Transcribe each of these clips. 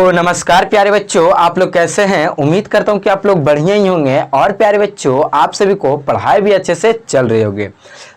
तो नमस्कार प्यारे बच्चों, आप लोग कैसे हैं। उम्मीद करता हूं कि आप लोग बढ़िया ही होंगे और प्यारे बच्चों आप सभी को पढ़ाई भी अच्छे से चल रही होगी।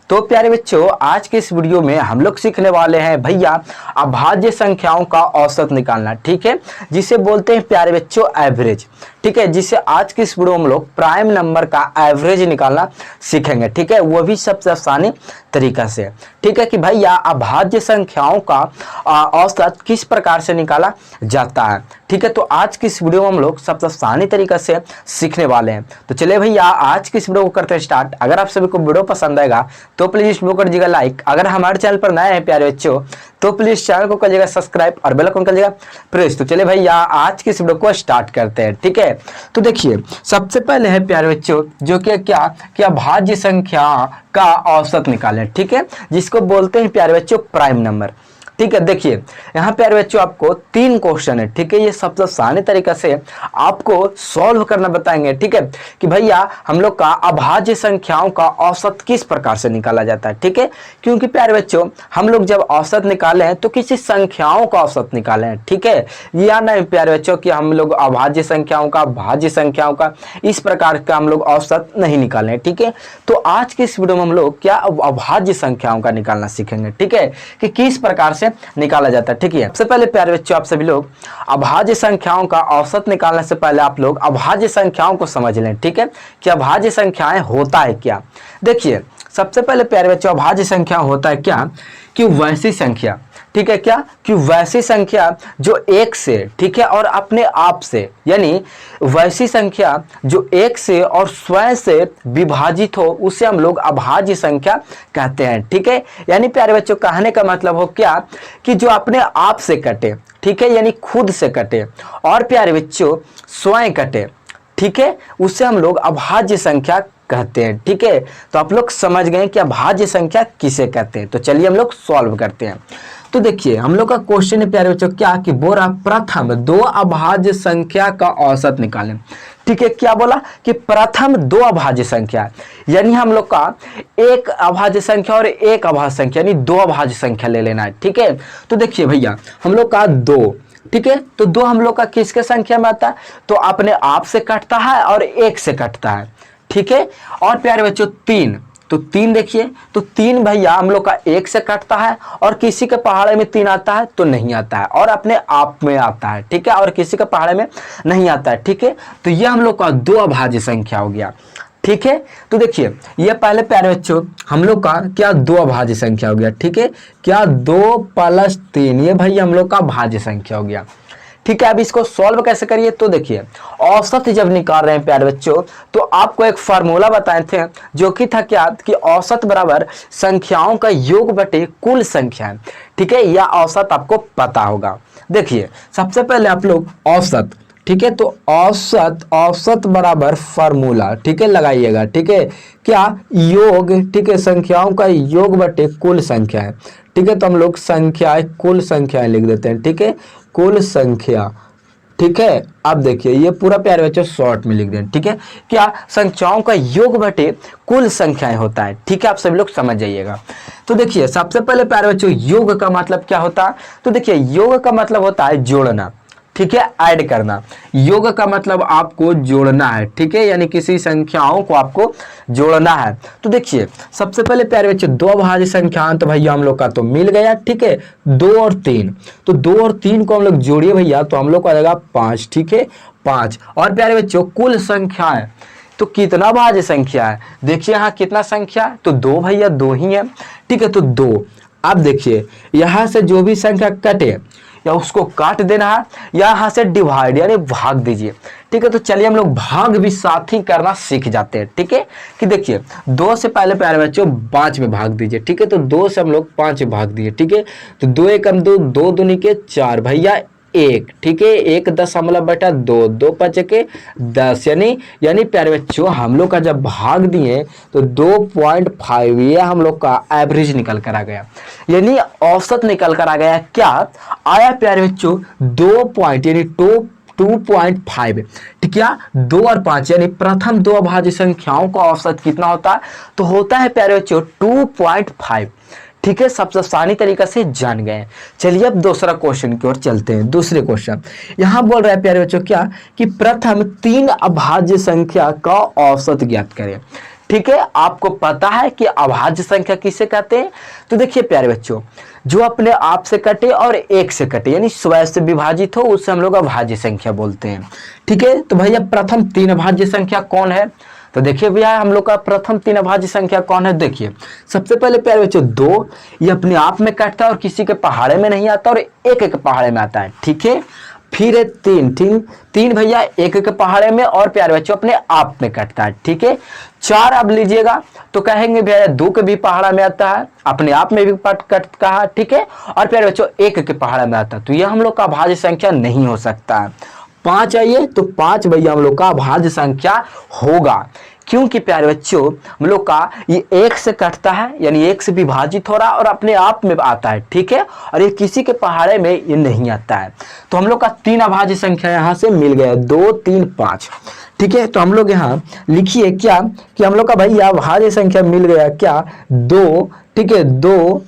तो प्यारे बच्चों आज के इस वीडियो में हम लोग सीखने वाले हैं भैया अभाज्य संख्याओं का औसत निकालना, ठीक है, जिसे बोलते हैं प्यारे बच्चों एवरेज, ठीक है, जिसे आज की इस वीडियो में हम लोग प्राइम नंबर का एवरेज निकालना सीखेंगे, ठीक है, वो भी सबसे आसानी तरीका से, ठीक है, कि भैया अभाज्य संख्याओं का औसत किस प्रकार से निकाला जाता है, ठीक है। तो आज की इस वीडियो में हम लोग सबसे आसानी तरीका से सीखने वाले हैं। तो चलिए भैया आज की इस वीडियो को करते हैं स्टार्ट। अगर आप सभी को वीडियो पसंद आएगा तो प्लीज इस वीडियो को करिएगा लाइक। अगर हमारे चैनल पर नए हैं प्यारे बच्चों तो प्लीज चैनल को करिएगा सब्सक्राइब और बेल आइकन करिएगा प्रेस। तो चलिए भैया आज की इस वीडियो को स्टार्ट करते हैं, ठीक है। तो देखिए सबसे पहले है प्यारे बच्चों जो कि क्या अभाज्य संख्या का औसत निकालें, ठीक है, जिसको बोलते हैं प्यारे बच्चों प्राइम नंबर, ठीक है। देखिए यहाँ प्यारे बच्चों आपको 3 क्वेश्चन है, ठीक है, ये सबसे आसानी तरीके से आपको सॉल्व करना बताएंगे, ठीक है, कि भैया हम लोग का अभाज्य संख्याओं का औसत किस प्रकार से निकाला जाता है, ठीक है। क्योंकि प्यारे बच्चों हम लोग जब औसत निकाले हैं तो किसी संख्याओं का औसत निकाले हैं, ठीक है, या नहीं प्यारे बच्चों कि हम लोग अभाज्य संख्याओं का भाज्य संख्याओं का इस प्रकार का हम लोग औसत नहीं निकाले, ठीक है। तो आज के इस वीडियो में हम लोग क्या अभाज्य संख्याओं का निकालना सीखेंगे, ठीक है, कि किस प्रकार से निकाला जाता है, ठीक है। सबसे पहले प्यारे बच्चों आप सभी लोग अभाज्य संख्याओं का औसत निकालने से पहले आप लोग अभाज्य संख्याओं को समझ लें, ठीक है, कि अभाज्य संख्याएं होता है क्या। देखिए सबसे पहले प्यारे बच्चों अभाज्य संख्या होता है क्या कि वैसी संख्या, ठीक है, क्या कि वैसी संख्या जो एक से, ठीक है, और अपने आप से, यानी वैसी संख्या जो एक से और स्वयं से विभाजित हो उसे हम लोग अभाज्य संख्या कहते हैं, ठीक है। यानी प्यारे बच्चों कहने का मतलब हो क्या कि जो अपने आप से कटे, ठीक है, यानी खुद से कटे और प्यारे बच्चों स्वयं कटे, ठीक है, उसे हम लोग अभाज्य संख्या कहते हैं, ठीक है। तो आप लोग समझ गए कि अभाज्य संख्या किसे कहते हैं। तो चलिए हम लोग सॉल्व करते हैं। तो देखिए हम लोग का क्वेश्चन है प्यारे बच्चों क्या कि बोला प्रथम 2 अभाज्य संख्या का औसत निकालें, ठीक है। क्या बोला कि प्रथम 2 अभाज्य संख्या, यानी हम लोग का एक अभाज्य संख्या और एक अभाज्य संख्या यानी 2 अभाज्य संख्या ले लेना है, ठीक है। तो देखिए भैया हम लोग का 2, ठीक है, तो 2 हम लोग का किसके संख्या में आता है तो अपने आप से कटता है और एक से कटता है, ठीक है। और प्यारे बच्चों 3, तो 3 देखिए तो 3 भैया हम लोग का एक से कटता है और किसी के पहाड़े में 3 आता है तो नहीं आता है और अपने आप में आता है, ठीक है, और किसी के पहाड़े में नहीं आता है, ठीक है। तो ये हम लोग का 2 अभाज्य संख्या हो गया, ठीक है। तो देखिए ये पहले प्यारे बच्चों हम लोग का क्या 2 अभाज्य संख्या हो गया, ठीक है, क्या 2 + 3 ये भैया हम लोग का भाज्य संख्या हो गया, ठीक है। अब इसको सॉल्व कैसे करिए तो देखिए औसत जब निकाल रहे हैं प्यारे बच्चों तो आपको एक फार्मूला बताए थे जो कि था क्या कि औसत बराबर संख्याओं का योग बटे कुल संख्या, ठीक है, या औसत आपको पता होगा। देखिए सबसे पहले आप लोग औसत, ठीक है, तो औसत बराबर फार्मूला, ठीक है, लगाइएगा, ठीक है, क्या योग, ठीक है, संख्याओं का योग बटे कुल संख्या है, ठीक है। तो हम लोग संख्याएं कुल संख्याएं लिख देते हैं, ठीक है, कुल संख्या, ठीक है। अब देखिए ये पूरा प्यारे बच्चों शॉर्ट में लिख दें, ठीक है, क्या संख्याओं का योग बटे कुल संख्याएं होता है, ठीक है, आप सभी लोग समझ जाइएगा। तो देखिए सबसे पहले प्यारे बच्चों योग का मतलब क्या होता है तो देखिए योग का मतलब होता है जोड़ना, ठीक है, ऐड करना। योग का मतलब आपको जोड़ना है, ठीक है, यानी किसी संख्याओं को आपको जोड़ना है। तो देखिए सबसे पहले प्यारे बच्चे 2 अभाज्य संख्या तो भैया हम लोग का तो मिल गया, ठीक है, 2 और 3, तो 2 और 3 को हम लोग जोड़िए भैया तो हम लोग को आ जाएगा 5, ठीक है, 5। और प्यारे बच्चों कुल संख्या है तो कितना भाज्य संख्या है देखिए यहाँ कितना संख्या है तो 2 भैया 2 ही है, ठीक है, तो 2। अब देखिए यहाँ से जो भी संख्या कटे या उसको काट देना है या यहाँ से डिवाइड यानी भाग दीजिए, ठीक है। तो चलिए हम लोग भाग भी साथ ही करना सीख जाते हैं, ठीक है, कि देखिए 2 से पहले प्यारे बच्चों 5 में भाग दीजिए, ठीक है, तो 2 से हम लोग 5 में भाग दिए, ठीक है, तो 2 एकम 2, 2 दूनी के 4 भैया 1, ठीक है, 1 10/2, 2 5 के 10, यानी प्यारे बच्चों हम लोग का जब भाग दिए तो 2.5 ये हम लोग का एवरेज निकल कर आ गया, यानी औसत निकल कर आ गया। क्या आया प्यारे बच्चों 2 पॉइंट यानी 2.5, ठीक है, 2 और 5 यानी प्रथम 2 अभाज्य संख्याओं का औसत कितना होता है तो होता है प्यारे बच्चों 2.5, ठीक है, सबसे आसानी तरीका से जान गए। चलिए अब दूसरा क्वेश्चन की ओर चलते हैं। दूसरे क्वेश्चन यहाँ बोल रहा है प्यारे बच्चों क्या कि प्रथम 3 अभाज्य संख्या का औसत ज्ञात करें। ठीक है, आपको पता है कि अभाज्य संख्या किसे कहते हैं। तो देखिए प्यारे बच्चों, जो अपने आप से कटे और एक से कटे यानी स्वयं से विभाजित हो उसे हम लोग अभाज्य संख्या बोलते हैं। ठीक है, तो भैया प्रथम 3 अभाज्य संख्या कौन है। तो देखिए भैया हम लोग का प्रथम 3 अभाज्य संख्या कौन है। देखिए सबसे पहले प्यारे बच्चों 2, ये अपने आप में कटता है और किसी के पहाड़े में नहीं आता और एक एक पहाड़े में आता है। ठीक है, फिर है 3 भैया एक एक पहाड़े में और प्यारे बच्चों अपने आप में कटता है। ठीक है, 4 अब लीजिएगा तो कहेंगे भैया 2 के भी पहाड़ा में आता है, अपने आप में भी कटता है। ठीक है, और प्यारे बच्चों एक के पहाड़ा में आता है, तो यह हम लोग का अभाज्य संख्या नहीं हो सकता है। 5 आइए तो 5 भैया हम लोग का अभाज्य संख्या होगा, क्योंकि प्यारे बच्चों हम लोग का ये एक से कटता है यानी एक से विभाजित हो रहा है और अपने आप में आता है। ठीक है, और ये किसी के पहाड़े में ये नहीं आता है, तो हम लोग का 3 अभाज्य संख्या यहाँ से मिल गया 2 3 5। ठीक है, तो हम लोग यहाँ लिखिए क्या कि हम लोग का भैया अभाज्य संख्या मिल गया क्या 2। ठीक है, 2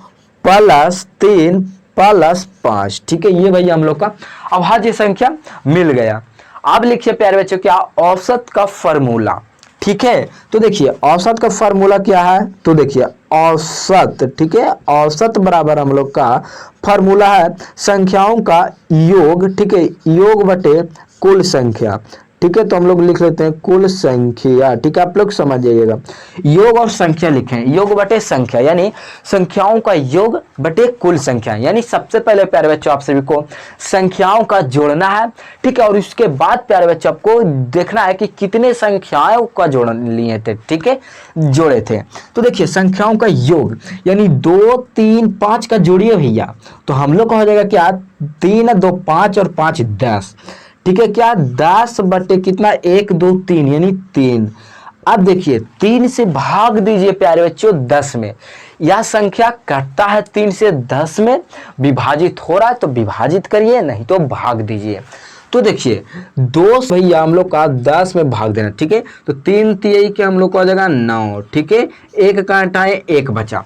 + 3 + 5। ठीक है, ये भैया हम लोग का अभाज्य संख्या मिल गया। अब लिखिए प्यारे बच्चों क्या औसत का फॉर्मूला। ठीक है, तो देखिए औसत का फार्मूला क्या है। तो देखिए औसत, ठीक है, औसत बराबर हम लोग का फार्मूला है संख्याओं का योग। ठीक है, योग बटे कुल संख्या। ठीक है, तो हम लोग लिख लेते हैं कुल संख्या। ठीक है, आप लोग समझ जाइएगा, योग और संख्या लिखें, योग बटे संख्या यानी संख्याओं का योग बटे कुल संख्या। यानी सबसे पहले प्यारे बच्चों आप सभी को संख्याओं का जोड़ना है। ठीक है, और उसके बाद प्यारे बच्चों आपको देखना है कि कितने संख्याओं का जोड़ लिए थे। ठीक है, जोड़े थे। तो देखिए संख्याओं का योग यानी 2 3 5 का जोड़िए भैया, तो हम लोग का हो जाएगा क्या 3 2 5 और 5 10। ठीक है, क्या 10 बटे कितना 1 2 3 यानी 3। अब देखिए 3 से भाग दीजिए प्यारे बच्चों 10 में, यह संख्या कटता है 3 से 10 में, विभाजित हो रहा है तो विभाजित करिए नहीं तो भाग दीजिए। तो देखिए 2 भैया हम लोग का 10 में भाग देना। ठीक है, तो 3 3 के हम लोग को आ जाएगा 9। ठीक है, 1 का हटाए 1 बचा।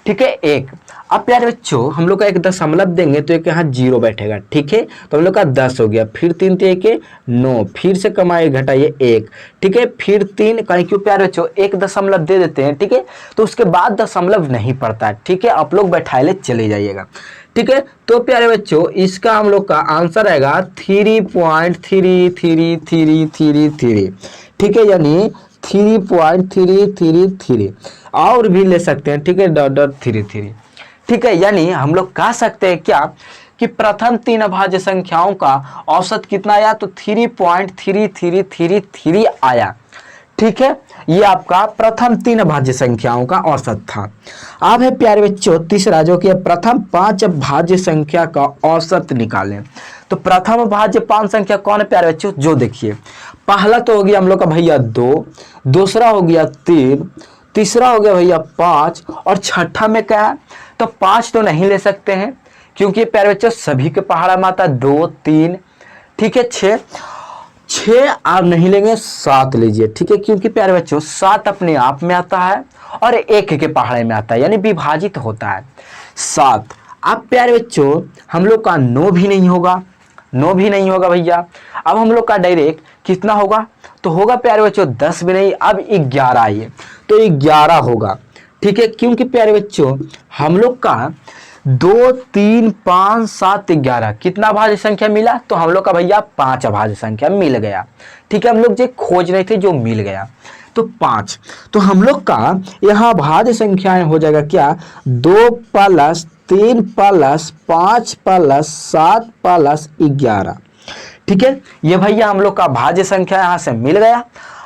ठीक है, 1। अब प्यारे बच्चों हम लोग का एक दशमलव देंगे तो एक यहाँ 0 बैठेगा। ठीक है, तो हम लोग का 10 हो गया, फिर 3 3 के 9, फिर से कमाए घटाइए 1। ठीक है, फिर 3 कहीं क्यों प्यारे बच्चों एक दशमलव दे देते हैं। ठीक है, तो उसके बाद दशमलव नहीं पड़ता है। ठीक है, आप लोग बैठाए चले जाइएगा। ठीक है, तो प्यारे बच्चों इसका हम लोग का आंसर आएगा 3.3333। ठीक है, यानी 3.333 और भी ले सकते हैं। ठीक है, .33। ठीक है, यानी हम लोग कह सकते हैं क्या कि प्रथम 3 अभाज्य संख्याओं का औसत कितना आया तो 3.3333 आया। ठीक है, ये आपका प्रथम 3 अभाज्य संख्याओं का औसत था। अब है प्यारे बच्चों तीसरा जो कि प्रथम 5 अभाज्य संख्या का औसत निकालें। तो प्रथम अभाज्य 5 संख्या कौन है प्यारे बच्चों, जो देखिए पहला तो हो गया हम लोग का भैया 2, दूसरा हो गया 3, तीसरा हो गया भैया 5 और छठा में क्या है तो 5 तो नहीं ले सकते हैं क्योंकि प्यारे बच्चों सभी के पहाड़ा में आता है 2 3। ठीक है, 6 आप नहीं लेंगे, 7 लीजिए। ठीक है, क्योंकि प्यारे बच्चों 7 अपने आप में आता है और 1 के पहाड़े में आता है यानी विभाजित होता है 7। अब प्यारे बच्चों हम लोग का 9 भी नहीं होगा, 9 भी नहीं होगा भैया। अब हम लोग का डायरेक्ट कितना होगा तो होगा प्यारे बच्चों 10 भी नहीं, अब 11 आइए तो 11 होगा। ठीक है, क्योंकि प्यारे बच्चों हम लोग का 2 3 5 7 11 कितना अभाज्य संख्या मिला तो हम लोग का भैया 5 अभाज्य संख्या मिल गया। ठीक है, हम लोग जो खोज रहे थे जो मिल गया तो 5। तो हम लोग का यहाँ अभाज्य संख्याएं हो जाएगा क्या 2 + 3 + 5 + 7 + 11। ठीक है, ये भैया हम लोग का अभाज्य संख्या यहाँ से मिल गया।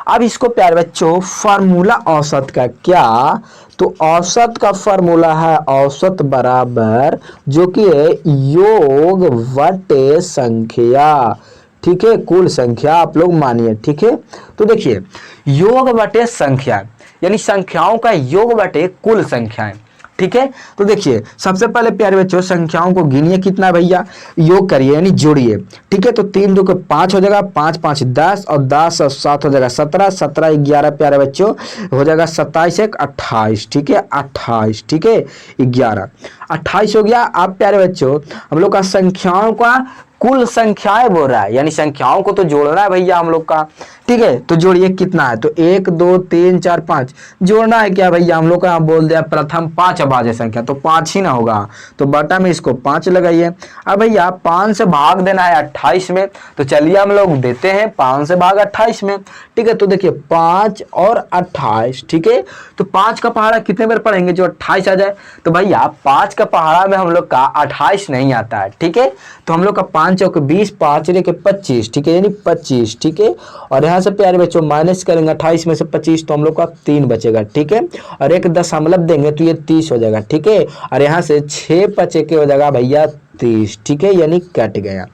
अब इसको प्यारे बच्चों फार्मूला औसत का क्या तो औसत का फार्मूला है औसत बराबर जो कि है योग बटे संख्या। ठीक है, कुल संख्या आप लोग मानिए। ठीक है, तो देखिए योग बटे संख्या यानी संख्याओं का योग बटे कुल संख्याएं। ठीक है। तो देखिए सबसे पहले प्यारे बच्चों संख्याओं को गिनिए, कितना भैया, योग करिए यानी जोड़िए। ठीक है, तो 3 2 के 5 हो जाएगा, 5 5 10 और 10 और 7 हो जाएगा 17, 17 11 प्यारे बच्चों हो जाएगा 27 1 28। ठीक है 28, ठीक है 11 28 हो गया। अब प्यारे बच्चों हम लोग का संख्याओं का कुल संख्याएं बोल रहा है, यानी संख्याओं को तो जोड़ना है भैया हम लोग का। ठीक है, तो जोड़िए कितना है, तो 1 2 3 4 5 जोड़ना है क्या भैया हम लोग का, बोल दिया प्रथम 5 अभाज्य संख्या, तो 5 ही ना होगा, तो बटा में इसको 5 लगाइए। अब भैया 5 से भाग देना है 28 में, तो चलिए हम लोग देते हैं 5 से भाग 28 में। ठीक है, तो देखिए 5 और 28, ठीक है, तो 5 का पहाड़ा कितने बार पढ़ेंगे जो 28 आ जाए, तो भैया 5 का पहाड़ा में हम लोग का 28 नहीं आता है। ठीक है, तो हम लोग का 5 चौक 20, 5 के 25, ठीक है यानी 25। ठीक है, और यहाँ से प्यारे बच्चों माइनस करेंगे 28 में से 25, तो हम लोग का 3 बचेगा। ठीक है, और एक दशमलव देंगे तो ये 30 हो जाएगा। ठीक है, और यहाँ से 6 5 के हो जाएगा भैया 30। ठीक है, यानी कट गया।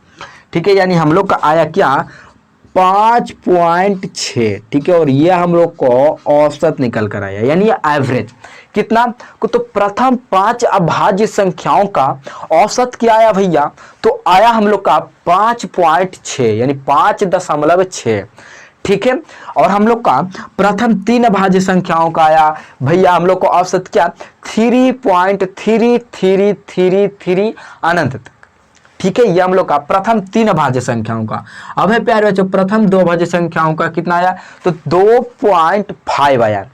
ठीक है, यानी हम लोग का आया क्या 5.6। ठीक है, और ये हम लोग को औसत निकल कर आया, यानी एवरेज कितना को, तो प्रथम 5 अभाज्य संख्याओं का औसत क्या आया भैया, तो आया हम लोग का 5.6 यानी 5.6। ठीक है, और हम लोग का प्रथम 3 अभाज्य संख्याओं का आया भैया हम लोग को औसत क्या 3.3333 अनंत तक। ठीक है, ये हम लोग का प्रथम 3 अभाज्य संख्याओं का। अब है प्यारे बच्चों प्रथम 2 अभाज्य संख्याओं का कितना आया, तो 2.5 आया।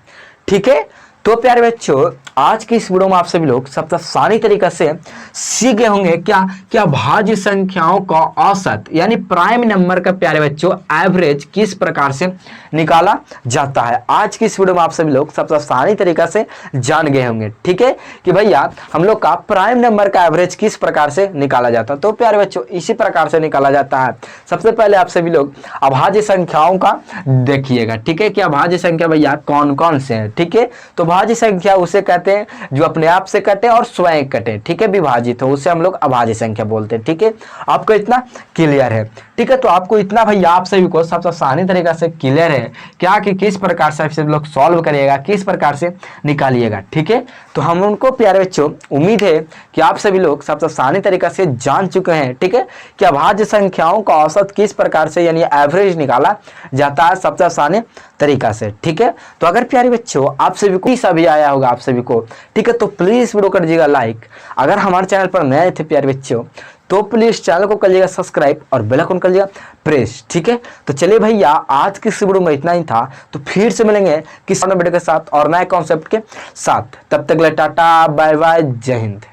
ठीक है, तो प्यारे बच्चों आज की इस वीडियो में आप सभी लोग सबसे आसानी तरीके से सीख गए होंगे क्या भाज्य संख्याओं का औसत यानी प्राइम नंबर का प्यारे बच्चों एवरेज किस प्रकार से निकाला जाता है। आज की इस वीडियो में आप सभी लोग सबसे आसानी तरीके से जान गए होंगे। ठीक है, कि भैया हम लोग का प्राइम नंबर का एवरेज किस प्रकार से निकाला जाता है। तो प्यारे बच्चों इसी प्रकार से निकाला जाता है। सबसे पहले आप सभी लोग अभाज्य संख्याओं का देखिएगा। ठीक है, कि अभाज्य संख्या भैया कौन कौन से हैं। ठीक है, तो भाज्य संख्या उसे कहते हैं जो अपने आप से कटे और स्वयं कटे। ठीक है, विभाजित हो उसे हम लोग अभाज्य संख्या बोलते हैं। ठीक है, आपको इतना क्लियर है। ठीक है, तो आपको इतना भैया आप सभी को सबसे आसानी तरीका से क्लियर है क्या कि किस प्रकार से आप सभी लोग सॉल्व करिएगा, किस प्रकार से निकालिएगा। ठीक है, तो हम उनको प्यारे बच्चों उम्मीद है कि आप सभी लोग सबसे आसानी तरीका से जान चुके हैं। ठीक है, कि अभाज्य संख्याओं का औसत किस प्रकार से यानी एवरेज निकाला जाता है सबसे आसानी तरीका से। ठीक है, तो अगर प्यारे बच्चों आप सभी को सभी आया होगा आप सभी को, ठीक है, तो प्लीज वीडियो कर दीजिएगा लाइक। अगर हमारे चैनल पर नए थे प्यारे बच्चों तो प्लीज चैनल को करिएगा सब्सक्राइब और बेल आइकन करिएगा प्रेस। ठीक है, तो चलिए भैया आज की इस वीडियो में इतना ही था, तो फिर से मिलेंगे किसी नए वीडियो के साथ और नए कॉन्सेप्ट के साथ। तब तक ले टाटा बाय बाय, जय हिंद।